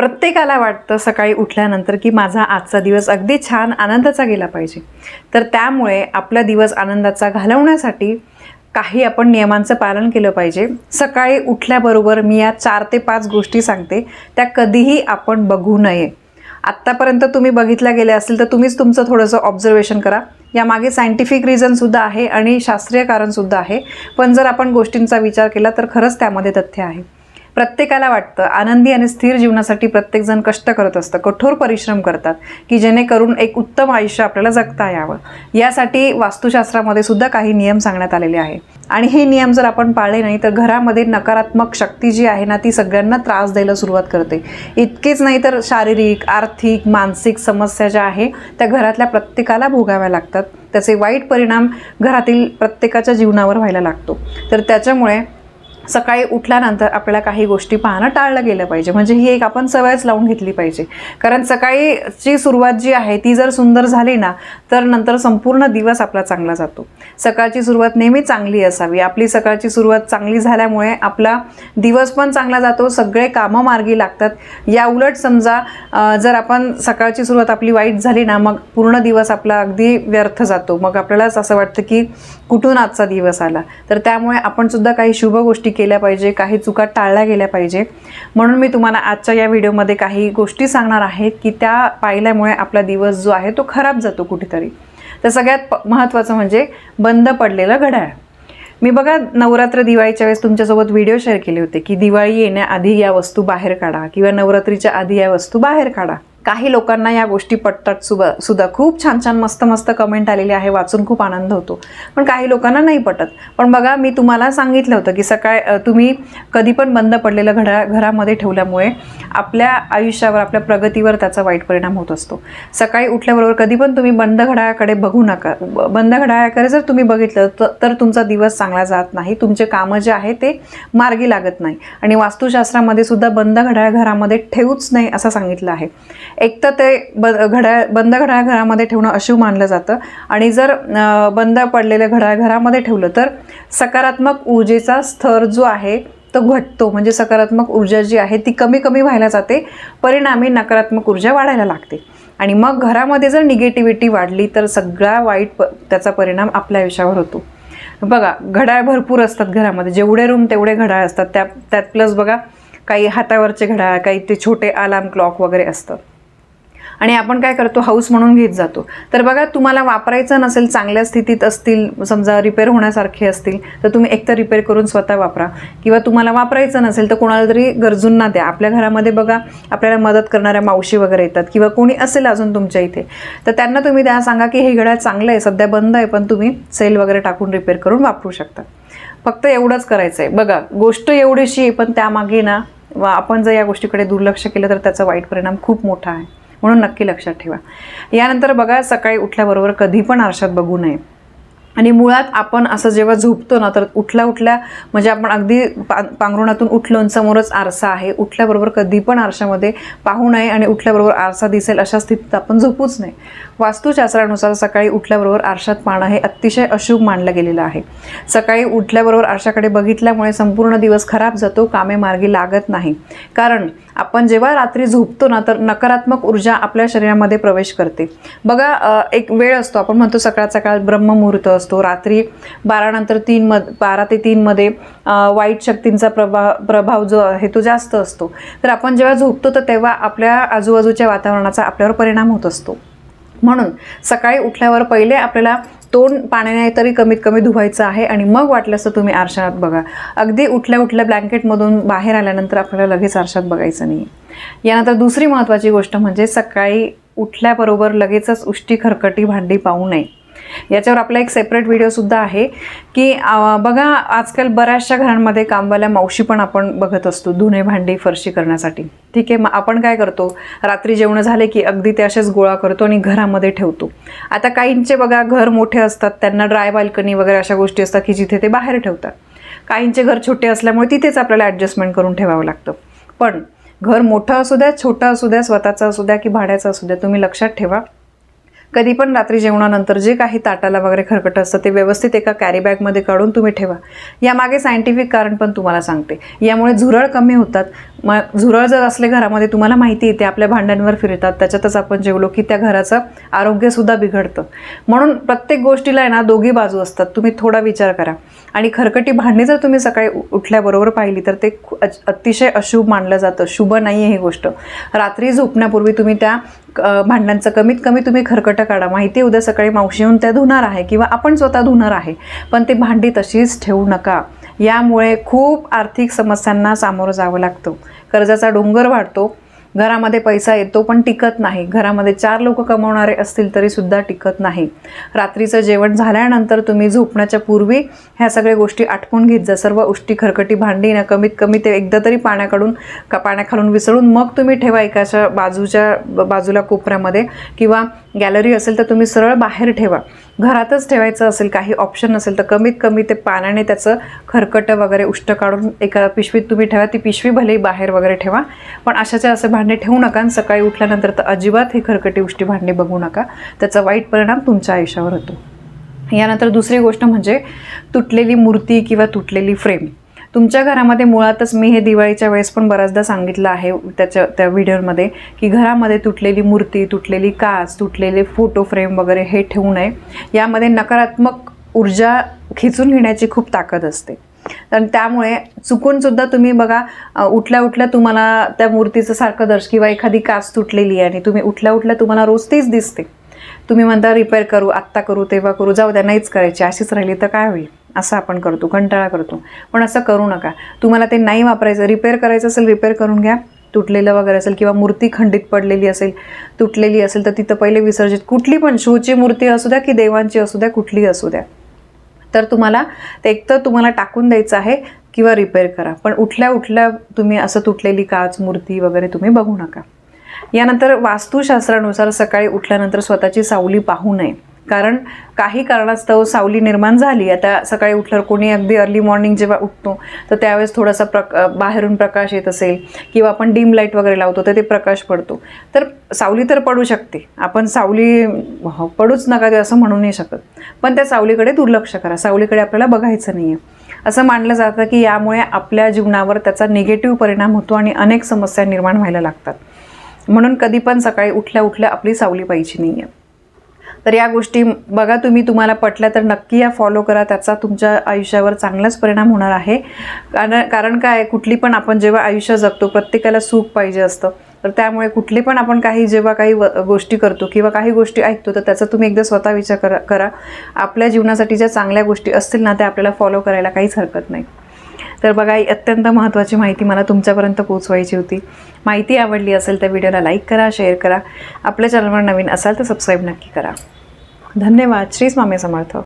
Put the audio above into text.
प्रत्येकाला वाटतं सकाळी उठल्यानंतर की माझा आजचा दिवस अगदी छान आनंदाचा गेला पाहिजे। तर त्यामुळे आपला दिवस आनंदाचा घालवण्यासाठी काही आपण नियमांचं पालन केलं पाहिजे। सकाळी उठल्याबरोबर मी या 4 ते 5 गोष्टी सांगते, त्या कधीही आपण बघू नये। आत्तापर्यंत तुम्ही बघितल्या गेल्या असतील तर तुम्हीच तुमचं थोडंसं ऑब्झर्वेशन करा। यामागे सायंटिफिक रिझनसुद्धा आहे आणि शास्त्रीय कारणसुद्धा आहे, पण जर आपण गोष्टींचा विचार केला तर खरंच त्यामध्ये तथ्य आहे। प्रत्येकाला वाटतं आनंदी आणि स्थिर जीवनासाठी प्रत्येकजण कष्ट करत असतं, कठोर परिश्रम करतात की जेणेकरून एक उत्तम आयुष्य आपल्याला जगता यावं। यासाठी वास्तुशास्त्रामध्ये सुद्धा काही नियम सांगण्यात आलेले आहे आणि हे नियम जर आपण पाळले नाही तर घरामध्ये नकारात्मक शक्ती जी आहे ना ती सगळ्यांना त्रास द्यायला सुरुवात करते। इतकेच नाही तर शारीरिक, आर्थिक, मानसिक समस्या ज्या आहे त्या घरातल्या प्रत्येकाला भोगाव्या लागतात। त्याचे वाईट परिणाम घरातील प्रत्येकाच्या जीवनावर व्हायला लागतो। तर त्याच्यामुळे सकाळी उठल्यानंतर आपल्याला काही गोष्टी पाहणं टाळलं गेलं पाहिजे, म्हणजे ही एक आपण सवयच लावून घेतली पाहिजे। कारण सकाळीची सुरुवात जी आहे ती जर सुंदर झाली ना तर नंतर संपूर्ण दिवस आपला चांगला जातो। सकाळची सुरुवात नेहमी चांगली असावी। आपली सकाळची सुरुवात चांगली झाल्यामुळे आपला दिवस पण चांगला जातो, सगळे कामं मार्गी लागतात। या उलट समजा जर आपण सकाळची सुरुवात आपली वाईट झाली ना मग पूर्ण दिवस आपला अगदी व्यर्थ जातो। मग आपल्यालाच असं वाटतं की कुठून आजचा दिवस आला। तर त्यामुळे आपण सुद्धा काही शुभ गोष्टी केल्या पाहिजे, काही चुका टाळल्या गेल्या पाहिजे। म्हणून मी तुम्हाला आजच्या या व्हिडिओमध्ये काही गोष्टी सांगणार आहे की त्या पाहिल्यामुळे आपला दिवस जो आहे तो खराब जातो कुठेतरी। तर सगळ्यात महत्त्वाचं म्हणजे बंद पडलेलं घड्याळ। मी बघा नवरात्र दिवाळीच्या वेळेस तुमच्यासोबत व्हिडिओ शेअर केले होते की दिवाळी येण्याआधी या वस्तू बाहेर काढा किंवा नवरात्रीच्या आधी या वस्तू बाहेर काढा। काही लोकांना या गोष्टी पटतात सुद्धा, खूप छान छान मस्त मस्त कमेंट आलेली आहे, वाचून खूप आनंद होतो। पण काही लोकांना नाही पटत। पण बघा मी तुम्हाला सांगितलं होतं की तुम्ही कधी पण बंद पडलेलं घड्याळ घरामध्ये ठेवल्यामुळे आपल्या आयुष्यावर, आपल्या प्रगतीवर त्याचा वाईट परिणाम होत असतो। सकाळी उठल्याबरोबर कधी पण तुम्ही बंद घड्याळाकडे बघू नका। बंद घड्याळाकडे जर तुम्ही बघितलं तर तुमचा दिवस चांगला जात नाही, तुमचे कामं जे आहे ते मार्गी लागत नाही। आणि वास्तुशास्त्रामध्ये सुद्धा बंद घड्याळ घरामध्ये ठेवूच नाही असं सांगितलं आहे। एक तर ते बंद घड्याळ घरामध्ये ठेवणं अशुभ मानलं जातं आणि जर बंद पडलेलं घड्याळ घरामध्ये ठेवलं तर सकारात्मक ऊर्जेचा स्तर जो आहे तो घटतो, म्हणजे सकारात्मक ऊर्जा जी आहे ती कमी कमी व्हायला जाते, परिणामी नकारात्मक ऊर्जा वाढायला लागते। आणि मग घरामध्ये जर निगेटिव्हिटी वाढली तर सगळा वाईट त्याचा परिणाम आपल्या आयुष्यावर होतो। बघा घड्याळ भरपूर असतात घरामध्ये, जेवढे रूम तेवढे घड्याळ असतात, त्यात प्लस बघा काही हातावरचे घड्याळ, काही ते छोटे अलार्म क्लॉक वगैरे असतं आणि आपण काय करतो हाऊस म्हणून घेत जातो। तर बघा तुम्हाला वापरायचं नसेल, चांगल्या स्थितीत असतील, समजा रिपेअर होण्यासारखे असतील तर तुम्ही एकतर रिपेअर करून स्वतः वापरा किंवा तुम्हाला वापरायचं नसेल तर कोणाला तरी गरजूंना द्या। आपल्या घरामध्ये बघा आपल्याला मदत करणाऱ्या मावशी वगैरे येतात किंवा कोणी असेल अजून तुमच्या इथे, तर त्यांना तुम्ही द्या, सांगा की हे घड्याळ चांगलं आहे, सध्या बंद आहे पण तुम्ही सेल वगैरे टाकून रिपेअर करून वापरू शकता। फक्त एवढंच करायचं आहे। बघा गोष्ट एवढीशी आहे पण त्यामागे ना आपण जर या गोष्टीकडे दुर्लक्ष केलं तर त्याचा वाईट परिणाम खूप मोठा आहे, म्हणून नक्की लक्षात ठेवा। यानंतर बघा सकाळी उठल्याबरोबर कधी पण आरशात बघू नये। आणि मुळात आपण असं जेव्हा झोपतो ना तर उठल्या म्हणजे आपण अगदी पांघरुणातून उठलो आणि समोरच आरसा आहे, उठल्याबरोबर कधी पण आरशामध्ये पाहू नये आणि उठल्याबरोबर आरसा दिसेल अशा स्थितीत आपण झोपूच नये। वास्तुशास्त्रानुसार सकाळी उठल्याबरोबर आरशात पाहणं हे अतिशय अशुभ मानलं गेलेलं आहे। सकाळी उठल्याबरोबर आरशाकडे बघितल्यामुळे संपूर्ण दिवस खराब जातो, कामे मार्गी लागत नाही। कारण आपण जेव्हा रात्री झोपतो ना तर नकारात्मक ऊर्जा आपल्या शरीरामध्ये प्रवेश करते। बघा एक वेळ असतो, आपण म्हणतो सकाळ ब्रह्ममुहूर्त असतो, रात्री 12 ते 3 मध्ये वाईट शक्तींचा प्रभाव जो आहे तो जास्त असतो। तर आपण जेव्हा झोपतो तर तेव्हा आपल्या आजूबाजूच्या वातावरणाचा आपल्यावर परिणाम होत असतो। म्हणून सकाळी उठल्यावर पहिले आपल्याला तोंड पाण्याने तरी कमीत कमी धुवायचं आहे आणि मग वाटल्यास तर तुम्ही आरशात बघा। अगदी उठल्या ब्लँकेटमधून बाहेर आल्यानंतर आपल्याला लगेच आरशात बघायचं नाही। यानंतर दुसरी महत्त्वाची गोष्ट म्हणजे सकाळी उठल्याबरोबर लगेचच उष्टी खरकटी भांडी पाहू नये। याच्यावर आपला एक सेपरेट व्हिडिओसुद्धा आहे की बघा आजकाल बऱ्याचशा घरांमध्ये कामवाल्या मावशी पण आपण बघत असतो धुणे भांडी फरशी करण्यासाठी। ठीक आहे, मग आपण काय करतो, रात्री जेवण झाले की अगदी ते असेच गोळा करतो आणि घरामध्ये ठेवतो। आता काहींचे बघा घर मोठे असतात, त्यांना ड्राय बाल्कनी वगैरे अशा गोष्टी असतात की जिथे ते बाहेर ठेवतात। काहींचे घर छोटे असल्यामुळे तिथेच आपल्याला ॲडजस्टमेंट करून ठेवावं लागतं। पण घर मोठं असू द्या, छोटं असू द्या, स्वतःचं असू द्या की भाड्याचं असू द्या, तुम्ही लक्षात ठेवा कधी पण रात्री जेवणानंतर जे काही ताटाला वगैरे खरकट असतं ते व्यवस्थित एका कॅरी बॅगमध्ये काढून तुम्ही ठेवा। यामागे सायंटिफिक कारण पण तुम्हाला सांगते। यामुळे झुरळ कमी होतात, मग झुरळ जर असले घरामध्ये, तुम्हाला माहिती आहे ते आपल्या भांड्यांवर फिरतात, त्याच्यातच आपण जेवलो की त्या घराचं आरोग्यसुद्धा बिघडतं. म्हणून प्रत्येक गोष्टीला आहे ना दोघी बाजू असतात. तुम्ही थोडा विचार करा. आणि खरकटी भांडी जर तुम्ही सकाळी उठल्याबरोबर पाहिली तर ते अतिशय अशुभ मानलं जातं, शुभ नाही आहे ही गोष्ट. रात्री झोपण्यापूर्वी तुम्ही त्या भांड्यांचं कमीत कमी तुम्ही खरकटं काढा. माहिती आहे उद्या सकाळी मावशी येऊन त्या धुणार आहे किंवा आपण स्वतः धुणार आहे, पण ते भांडी तशीच ठेवू नका. यामुळे खूप आर्थिक समस्यांना सामोरं जावं लागतं. कर्जाचा डोंगर वाढतो, घरामध्ये पैसा येतो पण टिकत नाही. घरामध्ये 4 लोक कमवणारे असतील तरीसुद्धा टिकत नाही. रात्रीचं जेवण झाल्यानंतर तुम्ही झोपण्याच्या पूर्वी ह्या सगळ्या गोष्टी आटपून घेत जा. सर्व उष्टी खरकटी भांडी ना कमीत कमी ते एकदा तरी पाण्याखालून विसळून मग तुम्ही ठेवा एकाच्या बाजूला कोपऱ्यामध्ये, किंवा गॅलरी असेल तर तुम्ही सरळ बाहेर ठेवा. घरातच ठेवायचं असेल, काही ऑप्शन नसेल तर कमीत कमी ते पाण्याने त्याचं खरकटं वगैरे उष्ट काढून एका पिशवीत तुम्ही ठेवा. ती पिशवी भलेही बाहेर वगैरे ठेवा, पण अशाच्या असे भांडे ठेवू नका. आणि सकाळी उठल्यानंतर तर अजिबात हे खरकटी उष्टी भांडी बघू नका. त्याचा वाईट परिणाम तुमच्या आयुष्यावर होतो. यानंतर दुसरी गोष्ट म्हणजे तुटलेली मूर्ती किंवा तुटलेली फ्रेम. तुमच्या घरामध्ये मुळातच मी हे दिवाळीच्या वेळेस पण बऱ्याचदा सांगितलं आहे त्या व्हिडिओमध्ये की घरामध्ये तुटलेली मूर्ती, तुटलेली काच, तुटलेले फोटो फ्रेम वगैरे हे ठेवू नये. यामध्ये नकारात्मक ऊर्जा खिचून घेण्याची खूप ताकद असते. तर त्यामुळे चुकूनसुद्धा तुम्ही बघा उठल्या तुम्हाला त्या मूर्तीचं सारखं दर्श किंवा एखादी काच तुटलेली आहे आणि तुम्ही उठल्या तुम्हाला रोज तीच दिसते. तुम्ही म्हणता रिपेअर करू, आत्ता करू, तेव्हा करू, जाऊ द्या, नाहीच करायची, अशीच राहिली तर काय होईल, असं आपण करतो, कंटाळा करतो. पण असं करू नका. तुम्हाला ते नाही वापरायचं, रिपेअर करायचं असेल रिपेअर करून घ्या. तुटलेलं वगैरे असेल किंवा मूर्ती खंडित पडलेली असेल, तुटलेली असेल तर तिथं पहिले विसर्जित, कुठली पण शोची मूर्ती असू द्या की देवांची असू द्या, कुठली असू द्या, तर तुम्हाला ते एकतर तुम्हाला टाकून द्यायचं आहे किंवा रिपेअर करा. पण उठल्या तुम्ही असं तुटलेली काच, मूर्ती वगैरे तुम्ही बघू नका. यानंतर वास्तुशास्त्रानुसार सकाळी उठल्यानंतर स्वतःची सावली पाहू नये. कारण काही कारणास्तव सावली निर्माण झाली. आता सकाळी उठल्यावर कोणी अगदी अर्ली मॉर्निंग जेव्हा उठतो तर त्यावेळेस थोडासा बाहेरून प्रकाश येत असेल किंवा आपण डीम लाईट वगैरे लावतो तर ते प्रकाश पडतो, तर सावली तर पडू शकते. आपण सावली पडूच नका ते असं म्हणू नाही शकत, पण त्या सावलीकडे दुर्लक्ष करा. सावलीकडे आपल्याला बघायचं नाही आहे. असं मानलं जातं की यामुळे आपल्या जीवनावर त्याचा निगेटिव्ह परिणाम होतो आणि अनेक समस्या निर्माण व्हायला लागतात. म्हणून कधी पण सकाळी उठल्या आपली सावली पाहिजे नाही आहे. तर या गोष्टी बघा, तुम्हाला पटल्या तर नक्की या फॉलो करा. त्याचा तुमच्या आयुष्यावर चांगलाच परिणाम होणार आहे. कारण काय, कुठली पण आपण जेव्हा आयुष्य जगतो प्रत्येकाला सुख पाहिजे असतं. तर त्यामुळे कुठली पण आपण जेव्हा काही गोष्टी करतो किंवा काही गोष्टी ऐकतो तर त्याचा तुम्ही एकदा स्वतः विचार करा. आपल्या जीवनासाठी ज्या चांगल्या गोष्टी असतील ना त्या आपल्याला फॉलो करायला काहीच हरकत नाही. तर बघा, ही अत्यंत महत्त्वाची माहिती मला तुमच्यापर्यंत पोहोचवायची होती. माहिती आवडली असेल तर व्हिडिओला लाईक करा, शेअर करा. आपल्या चॅनलवर नवीन असाल तर सबस्क्राईब नक्की करा. धन्यवाद. श्री स्वामी समर्थ.